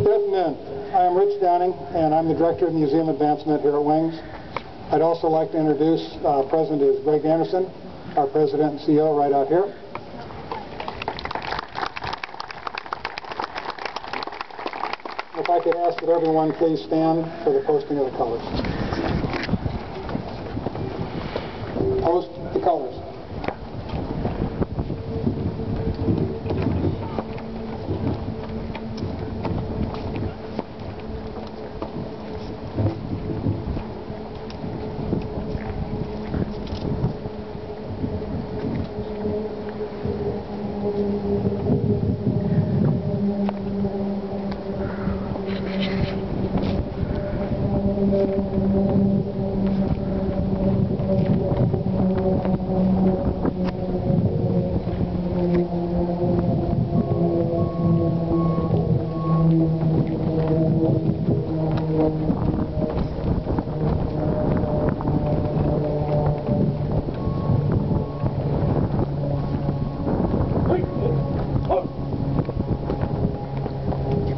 Good afternoon. I am Rich Downing, and I'm the Director of Museum Advancement here at Wings. I'd also like to introduce President is Greg Anderson, our President and CEO right out here. If I could ask that everyone please stand for the posting of the colors. Post the colors.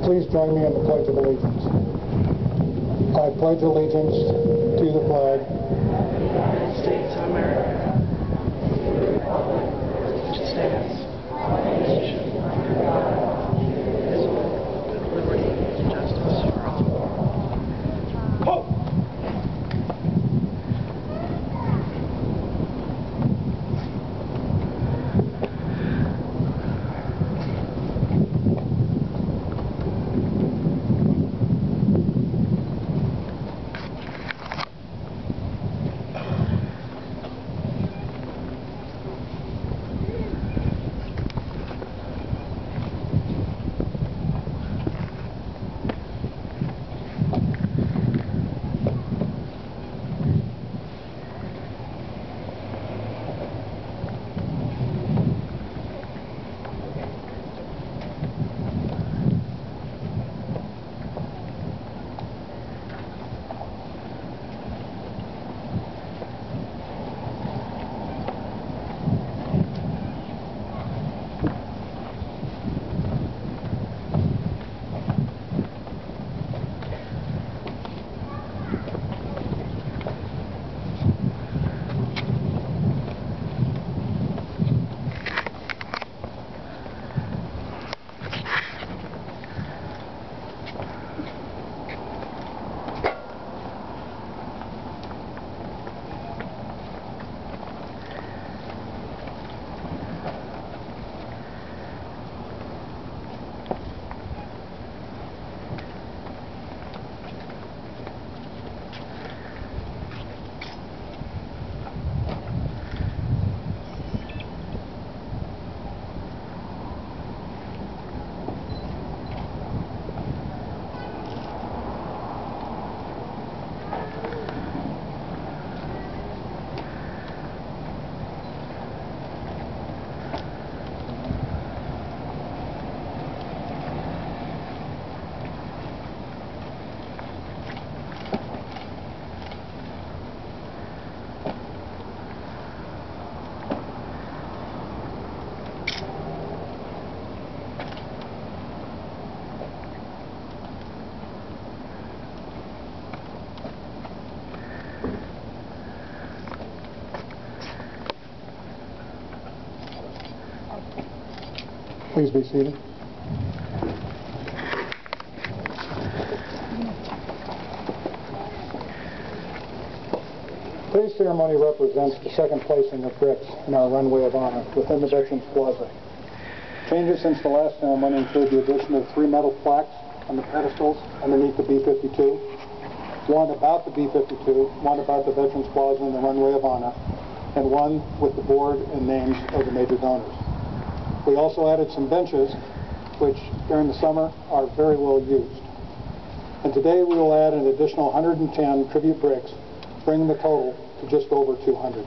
Please join me in the Pledge of Allegiance. I pledge allegiance to the flag of the United States of America, which stands one nation under God, indivisible, with liberty and justice for all. Please be seated. Today's ceremony represents the second placing of bricks in our Runway of Honor within the Veterans Plaza. Changes since the last ceremony include the addition of 3 metal plaques on the pedestals underneath the B-52, one about the B-52, one about the Veterans Plaza and the Runway of Honor, and one with the board and names of the major donors. We also added some benches, which during the summer are very well used. And today we will add an additional 110 tribute bricks, bringing the total to just over 200.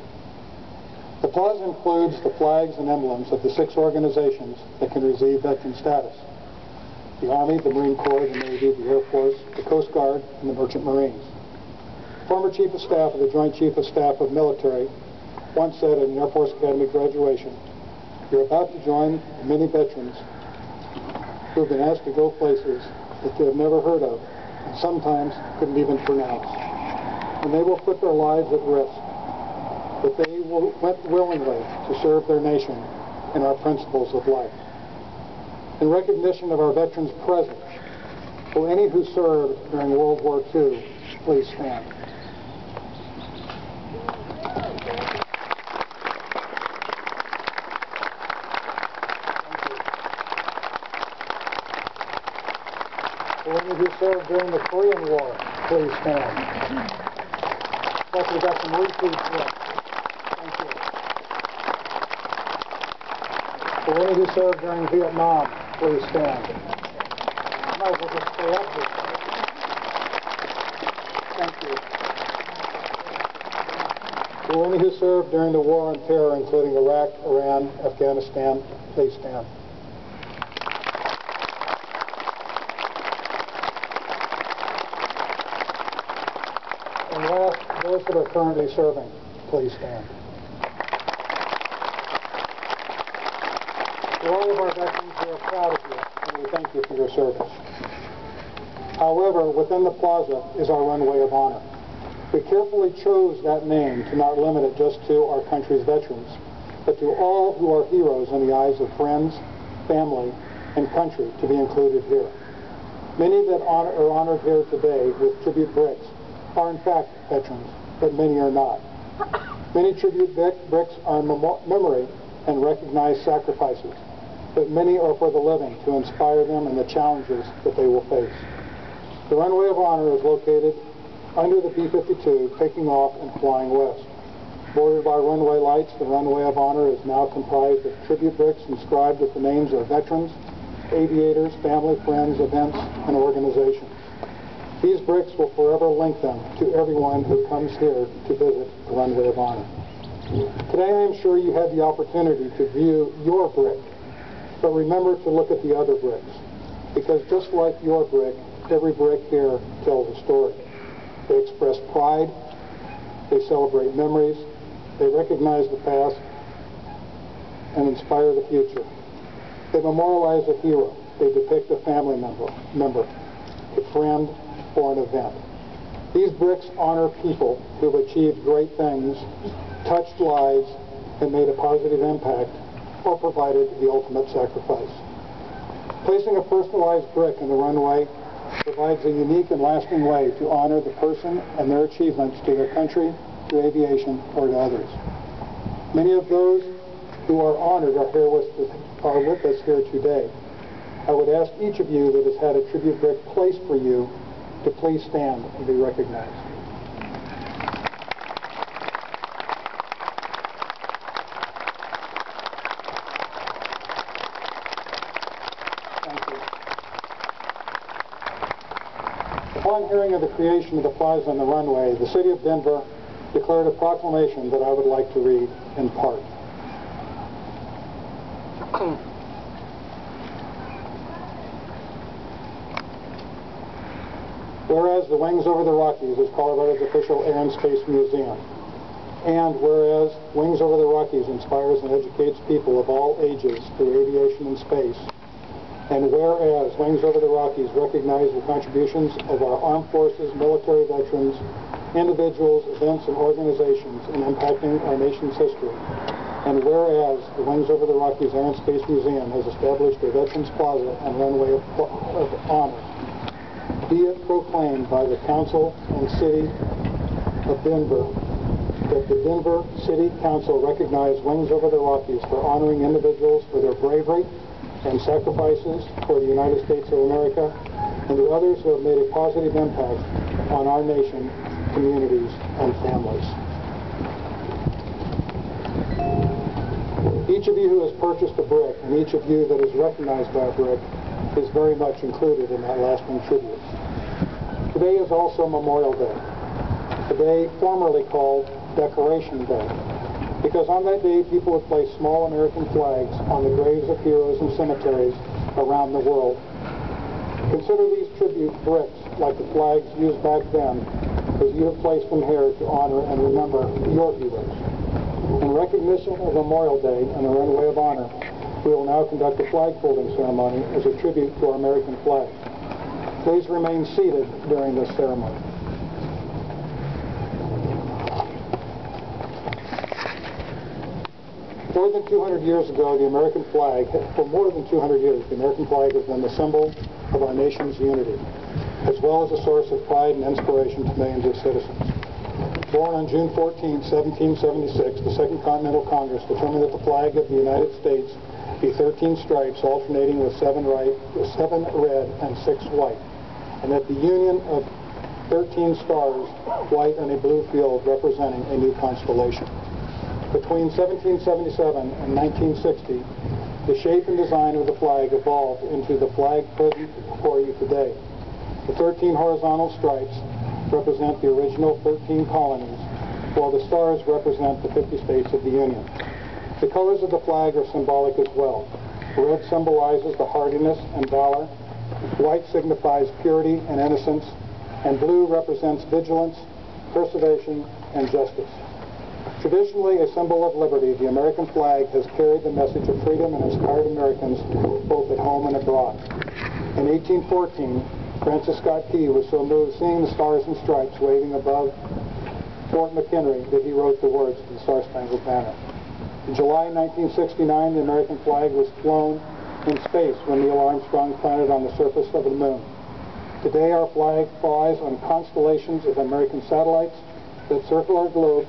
The plaza includes the flags and emblems of the 6 organizations that can receive veteran status: the Army, the Marine Corps, the Navy, the Air Force, the Coast Guard, and the Merchant Marines. Former Chief of Staff of the Joint Chief of Staff of Military once said at an Air Force Academy graduation, "You're about to join many veterans who have been asked to go places that they have never heard of, and sometimes couldn't even pronounce. And they will put their lives at risk, but they went willingly to serve their nation and our principles of life. In recognition of our veterans present, will any who served during World War II please stand? Will any who served during the Korean War please stand? Plus, we've got some repeats here. Thank you. For any who served during Vietnam, please stand. Might as well just stay up here. Thank you. For any who served during the War on Terror, including Iraq, Iran, Afghanistan, please stand. And last, those that are currently serving, please stand. To all of our veterans, we are proud of you, and we thank you for your service. However, within the plaza is our Runway of Honor. We carefully chose that name to not limit it just to our country's veterans, but to all who are heroes in the eyes of friends, family, and country to be included here. Many that are honored here today with tribute bricks are in fact veterans, but many are not. Many tribute bricks are in memory and recognize sacrifices, but many are for the living to inspire them in the challenges that they will face. The Runway of Honor is located under the B-52 taking off and flying west. Bordered by runway lights, the Runway of Honor is now comprised of tribute bricks inscribed with the names of veterans, aviators, family, friends, events, and organizations. These bricks will forever link them to everyone who comes here to visit the Runway of Honor. Today I am sure you had the opportunity to view your brick, but remember to look at the other bricks, because just like your brick, every brick here tells a story. They express pride, they celebrate memories, they recognize the past, and inspire the future. They memorialize a hero, they depict a family member, a friend, or an event. These bricks honor people who have achieved great things, touched lives, and made a positive impact, or provided the ultimate sacrifice. Placing a personalized brick in the runway provides a unique and lasting way to honor the person and their achievements to their country, to aviation, or to others. Many of those who are honored are with us here today. I would ask each of you that has had a tribute brick placed for you to please stand and be recognized. Thank you. Upon hearing of the creation of the plaza and the runway, the City of Denver declared a proclamation that I would like to read in part. Whereas the Wings Over the Rockies is Colorado's official air and space museum, and whereas Wings Over the Rockies inspires and educates people of all ages through aviation and space, and whereas Wings Over the Rockies recognize the contributions of our armed forces, military veterans, individuals, events, and organizations in impacting our nation's history, and whereas the Wings Over the Rockies Air and Space Museum has established a Veterans Plaza and Runway of Honor, be it proclaimed by the Council and City of Denver that the Denver City Council recognize Wings Over the Rockies for honoring individuals for their bravery and sacrifices for the United States of America and the others who have made a positive impact on our nation, communities, and families. Each of you who has purchased a brick and each of you that is recognized by a brick is very much included in that lasting tribute. Today is also Memorial Day, a day formerly called Decoration Day, because on that day people would place small American flags on the graves of heroes and cemeteries around the world. Consider these tribute bricks like the flags used back then, as you have placed them here to honor and remember your heroes. In recognition of Memorial Day and the Runway of Honor, we will now conduct a flag folding ceremony as a tribute to our American flag. Please remain seated during this ceremony. More than 200 years ago, the American flag, for more than 200 years, the American flag has been the symbol of our nation's unity, as well as a source of pride and inspiration to millions of citizens. Born on June 14, 1776, the Second Continental Congress determined that the flag of the United States be 13 stripes alternating with 7 red and 6 white, and that the union of 13 stars, white on a blue field, representing a new constellation. Between 1777 and 1960, the shape and design of the flag evolved into the flag present before you today. The 13 horizontal stripes represent the original 13 colonies, while the stars represent the 50 states of the Union. The colors of the flag are symbolic as well. Red symbolizes the hardiness and valor, white signifies purity and innocence, and blue represents vigilance, preservation, and justice. Traditionally a symbol of liberty, the American flag has carried the message of freedom and inspired Americans both at home and abroad. In 1814, Francis Scott Key was so moved seeing the stars and stripes waving above Fort McHenry that he wrote the words to the Star-Spangled Banner. In July 1969, the American flag was flown in space when Neil Armstrong planted on the surface of the moon. Today our flag flies on constellations of American satellites that circle our globe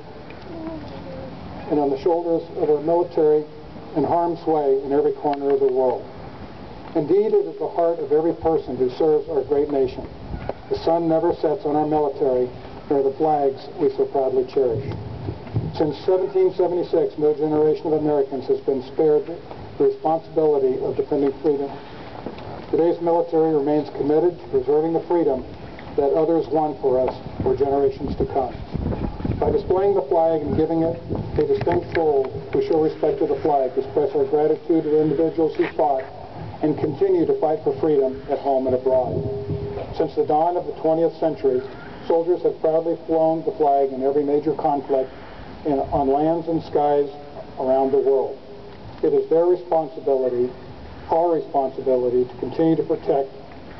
and on the shoulders of our military in harm's way in every corner of the world. Indeed, it is the heart of every person who serves our great nation. The sun never sets on our military, nor the flags we so proudly cherish. Since 1776, no generation of Americans has been spared the responsibility of defending freedom. Today's military remains committed to preserving the freedom that others won for us for generations to come. By displaying the flag and giving it a distinct fold, we show respect to the flag, express our gratitude to the individuals who fought and continue to fight for freedom at home and abroad. Since the dawn of the 20th century, soldiers have proudly flown the flag in every major conflict on lands and skies around the world. It is their responsibility, our responsibility, to continue to protect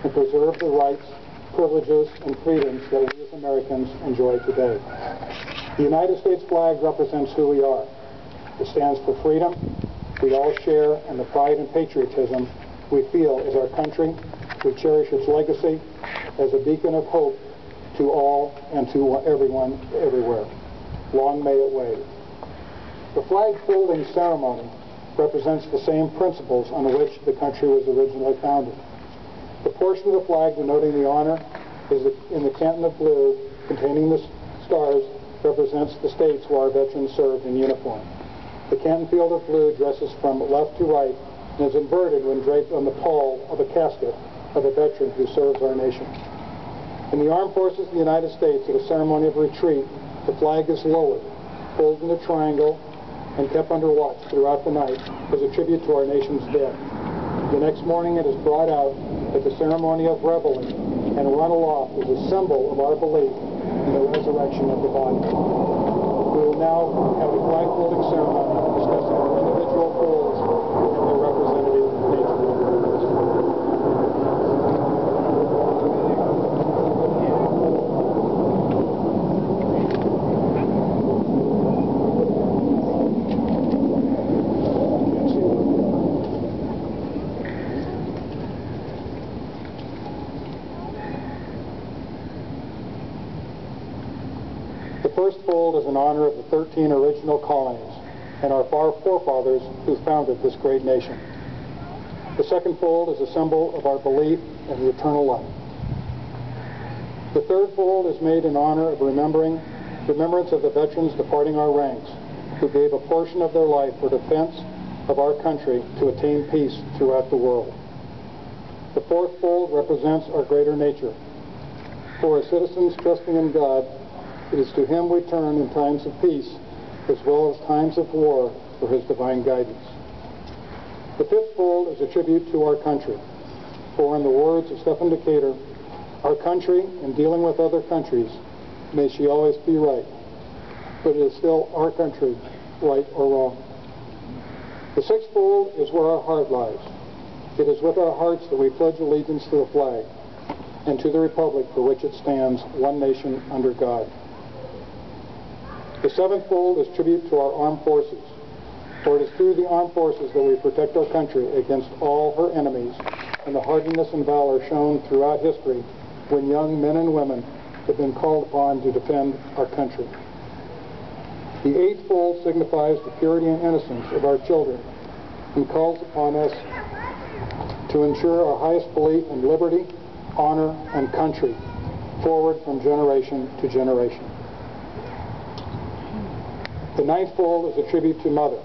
and preserve the rights, privileges, and freedoms that we as Americans enjoy today. The United States flag represents who we are. It stands for freedom we all share and the pride and patriotism we feel as our country. We cherish its legacy as a beacon of hope to all and to everyone, everywhere. Long may it wave. The flag folding ceremony represents the same principles on which the country was originally founded. The portion of the flag denoting the honor is in the canton of blue containing the stars represents the states where our veterans served in uniform. The canton field of blue dresses from left to right and is inverted when draped on the pall of a casket of a veteran who serves our nation. In the armed forces of the United States, at a ceremony of retreat, the flag is lowered, folded in a triangle, and kept under watch throughout the night as a tribute to our nation's dead. The next morning it is brought out at the ceremony of reveille and run aloft as a symbol of our belief in the resurrection of the body. We will now have a flag folding ceremony discussing our individual goals and their representative nature. The first fold is in honor of the 13 original colonies and our forefathers who founded this great nation. The second fold is a symbol of our belief in the eternal life. The third fold is made in honor of remembrance of the veterans departing our ranks, who gave a portion of their life for defense of our country to attain peace throughout the world. The fourth fold represents our greater nature. For as citizens trusting in God, it is to Him we turn in times of peace as well as times of war for His divine guidance. The fifth fold is a tribute to our country. For in the words of Stephen Decatur, our country, in dealing with other countries, may she always be right, but it is still our country, right or wrong. The sixth fold is where our heart lies. It is with our hearts that we pledge allegiance to the flag. and to the republic for which it stands, one nation, under God. The seventh fold is tribute to our armed forces, for it is through the armed forces that we protect our country against all her enemies, and the hardiness and valor shown throughout history when young men and women have been called upon to defend our country. The eighth fold signifies the purity and innocence of our children and calls upon us to ensure our highest belief in liberty, honor, and country forward from generation to generation. The ninth fold is a tribute to Mother,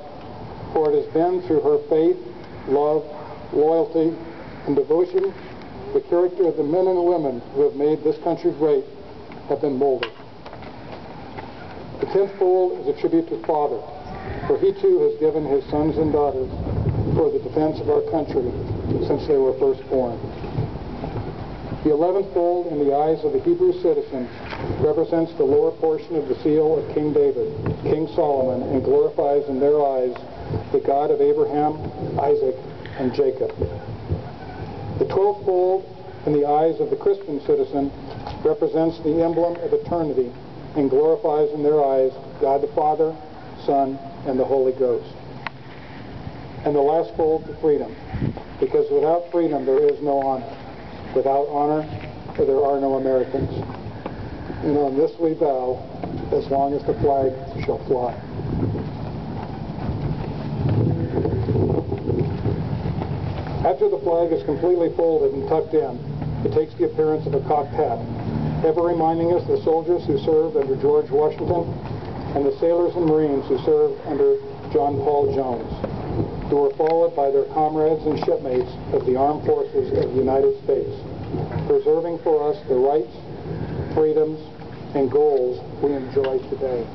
for it has been through her faith, love, loyalty, and devotion the character of the men and women who have made this country great have been molded. The 10th fold is a tribute to Father, for he too has given his sons and daughters for the defense of our country since they were first born. The 11th fold in the eyes of the Hebrew citizen represents the lower portion of the seal of King David, King Solomon, and glorifies in their eyes the God of Abraham, Isaac, and Jacob. The 12th fold in the eyes of the Christian citizen represents the emblem of eternity and glorifies in their eyes God the Father, Son, and the Holy Ghost. And the last fold to freedom, because without freedom there is no honor. Without honor there are no Americans. And on this we vow, as long as the flag shall fly. After the flag is completely folded and tucked in, it takes the appearance of a cocked hat, ever reminding us the soldiers who served under George Washington and the sailors and Marines who served under John Paul Jones, who were followed by their comrades and shipmates of the armed forces of the United States, preserving for us the rights, freedoms, and goals we enjoy today.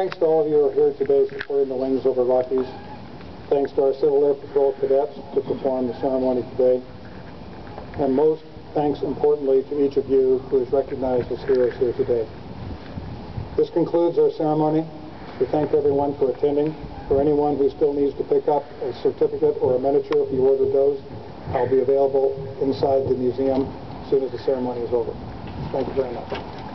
Thanks to all of you who are here today supporting the Wings Over Rockies. Thanks to our Civil Air Patrol cadets to perform the ceremony today. And most thanks, importantly, to each of you who is recognized as heroes here today. This concludes our ceremony. We thank everyone for attending. For anyone who still needs to pick up a certificate or a miniature, if you ordered those, I'll be available inside the museum as soon as the ceremony is over. Thank you very much.